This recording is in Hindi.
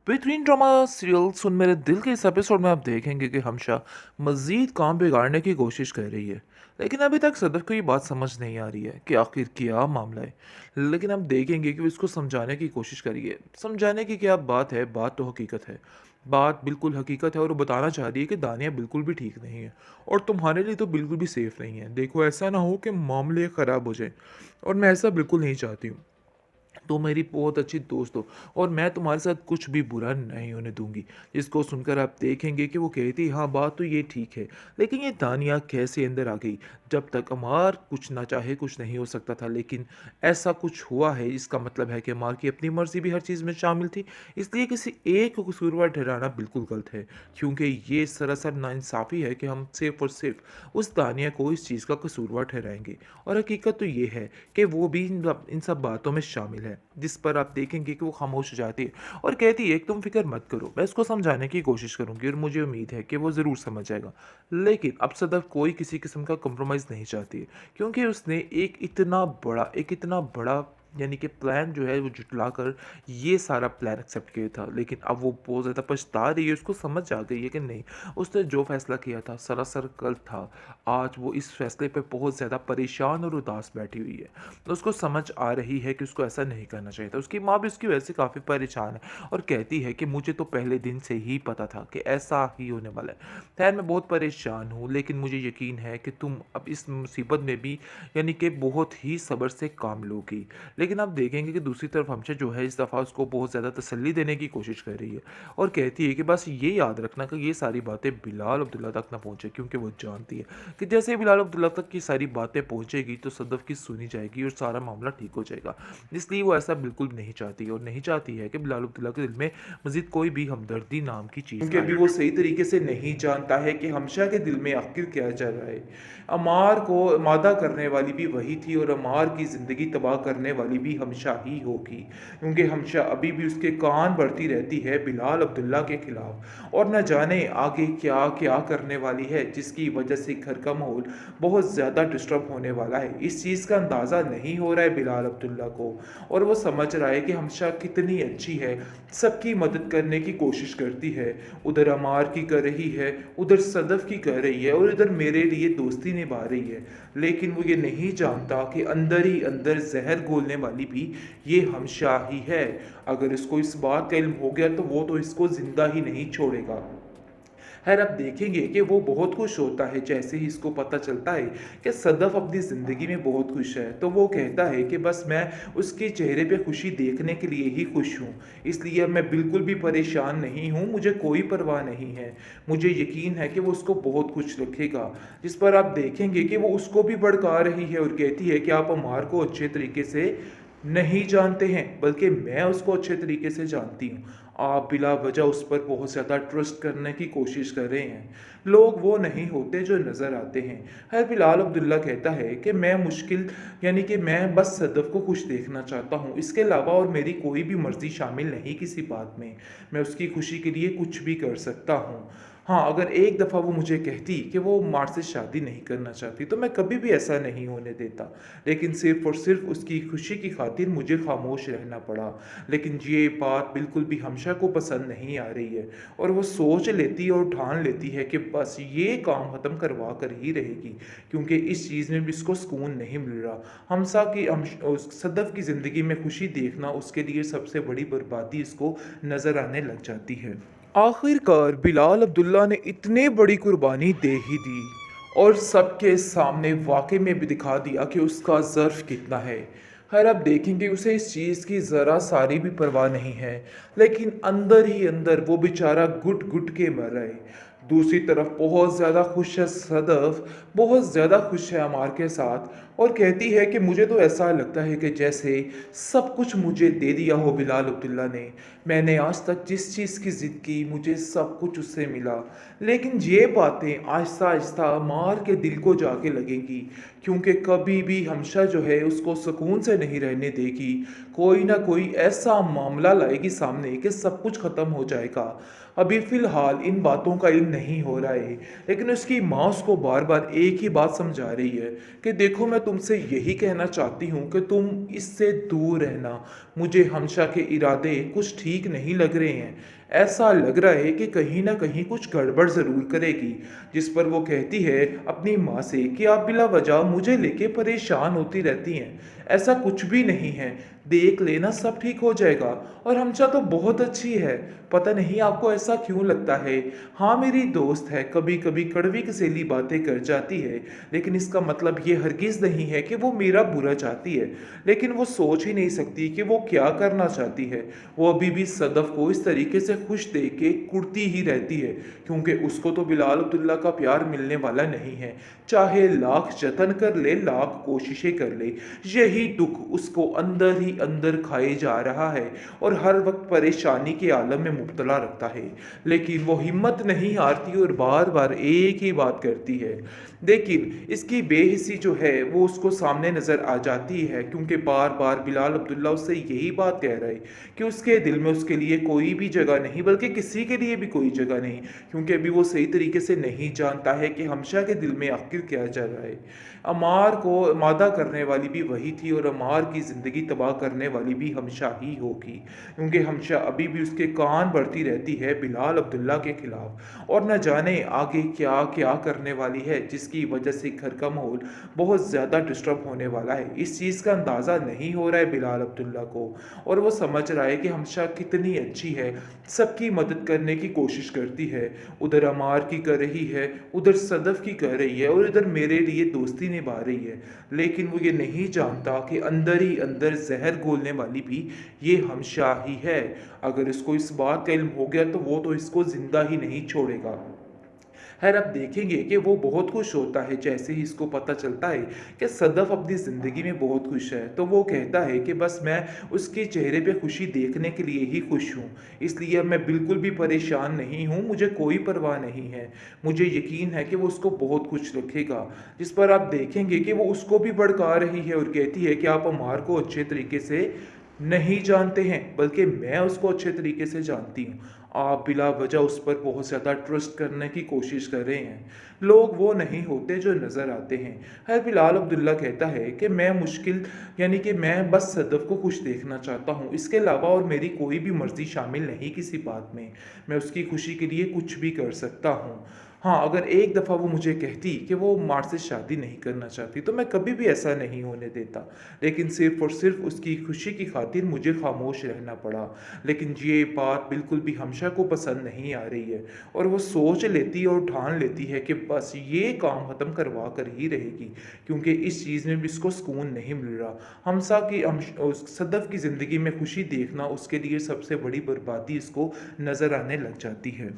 बेहतरीन ड्रामा सीरियल सुन मेरे दिल के इस एपिसोड में आप देखेंगे कि हमशा मज़ीद काम बिगाड़ने की कोशिश कर रही है। लेकिन अभी तक सदफ को ये बात समझ नहीं आ रही है कि आखिर क्या मामला है। लेकिन हम देखेंगे कि वो इसको समझाने की कोशिश करिए। समझाने की क्या बात है, बात तो हकीकत है। बात बिल्कुल हकीकत है और वो बताना चाह रही है कि दानिया बिल्कुल भी ठीक नहीं है और तुम्हारे लिए तो बिल्कुल भी सेफ़ नहीं है। देखो, ऐसा ना हो कि मामले ख़राब हो जाए और मैं ऐसा बिल्कुल नहीं चाहती हूँ। तो मेरी बहुत अच्छी दोस्त हो और मैं तुम्हारे साथ कुछ भी बुरा नहीं होने दूंगी। जिसको सुनकर आप देखेंगे कि वो कहती हाँ, बात तो ये ठीक है। लेकिन ये दानिया कैसे अंदर आ गई? जब तक अमार कुछ ना चाहे कुछ नहीं हो सकता था, लेकिन ऐसा कुछ हुआ है। इसका मतलब है कि अमार की अपनी मर्जी भी हर चीज़ में शामिल थी। इसलिए किसी एक को कसूरवार ठहराना बिल्कुल गलत है, क्योंकि ये सरासर नाइंसाफ़ी है कि हम सिर्फ और सिर्फ उस दानिया को इस चीज़ का कसूरवार ठहराएंगे। और हकीकत तो ये है कि वो भी इन सब बातों में शामिल है। जिस पर आप देखेंगे कि वो खामोश हो जाती है और कहती है कि तुम फिक्र मत करो, मैं इसको समझाने की कोशिश करूंगी और मुझे उम्मीद है कि वो ज़रूर समझ जाएगा। लेकिन अब सदफ कोई किसी किस्म का कॉम्प्रोमाइज़ नहीं चाहती है, क्योंकि उसने एक इतना बड़ा यानी कि प्लान जो है वो जुटला कर ये सारा प्लान एक्सेप्ट किया था। लेकिन अब वो बहुत ज़्यादा पछता रही है। उसको समझ आ गई है कि नहीं, उसने जो फैसला किया था सरासर गलत था। आज वो इस फैसले पे बहुत ज़्यादा परेशान और उदास बैठी हुई है। तो उसको समझ आ रही है कि उसको ऐसा नहीं करना चाहिए था। उसकी माँ भी उसकी वजह से काफ़ी परेशान है और कहती है कि मुझे तो पहले दिन से ही पता था कि ऐसा ही होने वाला है। खैर, मैं बहुत परेशान हूँ, लेकिन मुझे यकीन है कि तुम अब इस मुसीबत में भी यानी कि बहुत ही सब्र से काम लोगी। लेकिन आप देखेंगे कि दूसरी तरफ हमशा जो है इस दफ़ा उसको बहुत ज़्यादा तसल्ली देने की कोशिश कर रही है और कहती है कि बस ये याद रखना कि ये सारी बातें बिलाल अब्दुल्ला तक ना पहुँचे, क्योंकि वो जानती है कि जैसे ही बिलाल अब्दुल्ला तक की सारी बातें पहुँचेगी तो सदफ़ की सुनी जाएगी और सारा मामला ठीक हो जाएगा। इसलिए वो ऐसा बिल्कुल नहीं चाहती और नहीं चाहती है कि बिलाल अब्दुल्ला के दिल में मज़ीद कोई भी हमदर्दी नाम की चीज़ क्योंकि अभी वो सही तरीके से नहीं जानता है कि हमशा के दिल में आखिर क्या चल रहा है। अमार को मादा करने वाली भी वही थी और अमार की ज़िंदगी तबाह करने वाली भी हमशा ही होगी, क्योंकि हमशा अभी भी उसके कान बढ़ती रहती है बिलाल अब्दुल्ला के खिलाफ और न जाने आगे क्या क्या करने वाली है, जिसकी वजह से घर का माहौल बहुत ज़्यादा डिस्टर्ब होने वाला है। इस चीज़ का अंदाज़ा नहीं हो रहा है बिलाल अब्दुल्ला को और वो समझ रहा है कि हमशा कितनी अच्छी है, सबकी मदद करने की कोशिश करती है। उधर अमार की कर रही है, उधर सदफ की कर रही है और इधर मेरे लिए दोस्ती निभा रही है। लेकिन वो ये नहीं जानता कि अंदर ही अंदर जहर घोलने वाली भी ये हमशा ही है। अगर इसको इस बात का इल्म हो गया तो वो तो इसको ज़िंदा ही नहीं छोड़ेगा। खैर, अब देखेंगे कि वो बहुत खुश होता है जैसे ही इसको पता चलता है कि सदफ अपनी ज़िंदगी में बहुत खुश है। तो वो कहता है कि बस मैं उसके चेहरे पे खुशी देखने के लिए ही खुश हूँ, इसलिए मैं बिल्कुल भी परेशान नहीं हूँ, मुझे कोई परवाह नहीं है। मुझे यकीन है कि वो उसको बहुत खुश रखेगा। जिस पर आप देखेंगे कि वो उसको भी भड़का रही है और कहती है कि आप अमार को अच्छे तरीके से नहीं जानते हैं, बल्कि मैं उसको अच्छे तरीके से जानती हूँ। आप बिला वजह उस पर बहुत ज़्यादा ट्रस्ट करने की कोशिश कर रहे हैं। लोग वो नहीं होते जो नज़र आते हैं। खैर, बिलाल अब्दुल्ला कहता है कि मैं मुश्किल यानी कि मैं बस सदफ को खुश देखना चाहता हूँ, इसके अलावा और मेरी कोई भी मर्ज़ी शामिल नहीं किसी बात में। मैं उसकी खुशी के लिए कुछ भी कर सकता हूँ। हाँ, अगर एक दफ़ा वो मुझे कहती कि वो मार से शादी नहीं करना चाहती तो मैं कभी भी ऐसा नहीं होने देता, लेकिन सिर्फ़ और सिर्फ़ उसकी खुशी की खातिर मुझे खामोश रहना पड़ा। लेकिन ये बात बिल्कुल भी हमशा को पसंद नहीं आ रही है और वो सोच लेती है और ठान लेती है कि बस ये काम ख़त्म करवा कर ही रहेगी, क्योंकि इस चीज़ में भी इसको सुकून नहीं मिल रहा। हमसा की सदफ़ की ज़िंदगी में खुशी देखना उसके लिए सबसे बड़ी बर्बादी इसको नज़र आने लग जाती है। आखिरकार बिलाल अब्दुल्ला ने इतनी बड़ी कुर्बानी दे ही दी और सबके सामने वाकई में भी दिखा दिया कि उसका ज़र्फ कितना है। खैर, अब देखेंगे उसे इस चीज़ की ज़रा सारी भी परवाह नहीं है, लेकिन अंदर ही अंदर वो बेचारा घुट घुट के मर रहा है। दूसरी तरफ बहुत ज़्यादा खुश है सदफ, बहुत ज़्यादा खुश है अमार के साथ और कहती है कि मुझे तो ऐसा लगता है कि जैसे सब कुछ मुझे दे दिया हो बिलाल अब्दुल्ला ने। मैंने आज तक जिस चीज़ की ज़िद की मुझे सब कुछ उससे मिला। लेकिन ये बातें आहिस्ता आहिस्ता अमार के दिल को जाके लगेंगी, क्योंकि कभी भी हमशा जो है उसको सुकून से नहीं रहने देगी। कोई ना कोई ऐसा मामला लाएगी सामने कि सब कुछ ख़त्म हो जाएगा। अभी फ़िलहाल इन बातों का इल्म नहीं हो रहा है, लेकिन उसकी माँ उसको बार बार एक ही बात समझा रही है कि देखो, मैं तुमसे यही कहना चाहती हूँ कि तुम इससे दूर रहना। मुझे हमशा के इरादे कुछ ठीक ठीक नहीं लग रहे हैं। ऐसा लग रहा है कि कहीं न कहीं कुछ गड़बड़ ज़रूर करेगी। जिस पर वो कहती है अपनी माँ से कि आप बिला वजह मुझे लेके परेशान होती रहती हैं। ऐसा कुछ भी नहीं है, देख लेना सब ठीक हो जाएगा। और हमशा तो बहुत अच्छी है, पता नहीं आपको ऐसा क्यों लगता है। हाँ, मेरी दोस्त है, कभी-कभी कड़वी कसेली बातें कर जाती है, लेकिन इसका मतलब ये हरगिज़ नहीं है कि वो मेरा बुरा चाहती है। लेकिन वो सोच ही नहीं सकती कि वो क्या करना चाहती है। वो अभी भी सदफ़ को इस तरीके से खुश देख के कुढ़ती ही रहती है, क्योंकि उसको तो बिलाल अब्दुल्ला का प्यार मिलने वाला नहीं है। चाहे लाख जतन कर ले, लाख कोशिशें कर ले, यही दुख उसको अंदर ही अंदर खाए जा रहा है और हर वक्त परेशानी के आलम में मुब्तला रखता है। लेकिन वो हिम्मत नहीं हारती और बार बार एक ही बात करती है। लेकिन इसकी बेहिसी जो है वो उसको सामने नज़र आ जाती है, क्योंकि बार बार बिलाल अब्दुल्ला उससे यही बात कह रहा है कि उसके दिल में उसके लिए कोई भी जगह नहीं, बल्कि किसी के लिए भी कोई जगह नहीं। क्योंकि अभी वो सही तरीके से नहीं जानता है कि हमशा के दिल में आखिर क्या चल रहा है। अमार को मादा करने वाली भी वही थी और अमार की ज़िंदगी तबाह करने वाली भी हमशा ही होगी, क्योंकि हमशा अभी भी उसके कान बढ़ती रहती है बिलाल अब्दुल्ला के खिलाफ। और न जाने आगे क्या क्या करने वाली है, जिसकी वजह से घर का माहौल बहुत ज़्यादा डिस्टर्ब होने वाला है। इस चीज़ का अंदाज़ा नहीं हो रहा है बिलाल अब्दुल्ला को, और वो समझ रहा है कि हमशा कितनी अच्छी है, सबकी मदद करने की कोशिश करती है। उधर अमार की कर रही है, उधर सदफ़ की कर रही है, और इधर मेरे लिए दोस्ती निभा रही है। लेकिन वो ये नहीं जानता कि अंदर ही अंदर जहर घोलने वाली भी ये हमशा ही है। अगर इसको इस बात का इल्म हो गया तो वो तो इसको ज़िंदा ही नहीं छोड़ेगा। खैर, अब देखेंगे कि वो बहुत खुश होता है जैसे ही इसको पता चलता है कि सदफ़ अपनी ज़िंदगी में बहुत खुश है। तो वो कहता है कि बस मैं उसके चेहरे पे खुशी देखने के लिए ही खुश हूँ, इसलिए अब मैं बिल्कुल भी परेशान नहीं हूँ, मुझे कोई परवाह नहीं है। मुझे यकीन है कि वो उसको बहुत खुश रखेगा। जिस पर आप देखेंगे कि वो उसको भी भड़का रही है और कहती है कि आप अमार को अच्छे तरीके से नहीं जानते हैं, बल्कि मैं उसको अच्छे तरीके से जानती हूँ। आप बिला वजह उस पर बहुत ज़्यादा ट्रस्ट करने की कोशिश कर रहे हैं। लोग वो नहीं होते जो नज़र आते हैं। खैर, बिलाल अब्दुल्ला कहता है कि मैं मुश्किल यानी कि मैं बस सदफ़ को खुश देखना चाहता हूँ, इसके अलावा और मेरी कोई भी मर्ज़ी शामिल नहीं किसी बात में। मैं उसकी खुशी के लिए कुछ भी कर सकता हूँ। हाँ, अगर एक दफ़ा वो मुझे कहती कि वो मार से शादी नहीं करना चाहती, तो मैं कभी भी ऐसा नहीं होने देता। लेकिन सिर्फ़ और सिर्फ़ उसकी खुशी की खातिर मुझे ख़ामोश रहना पड़ा। लेकिन ये बात बिल्कुल भी हमशा को पसंद नहीं आ रही है, और वो सोच लेती है और ठान लेती है कि बस ये काम ख़त्म करवा कर ही रहेगी, क्योंकि इस चीज़ में भी इसको सुकून नहीं मिल रहा। हमसा की सदफ़ की ज़िंदगी में खुशी देखना उसके लिए सबसे बड़ी बर्बादी इसको नज़र आने लग जाती है।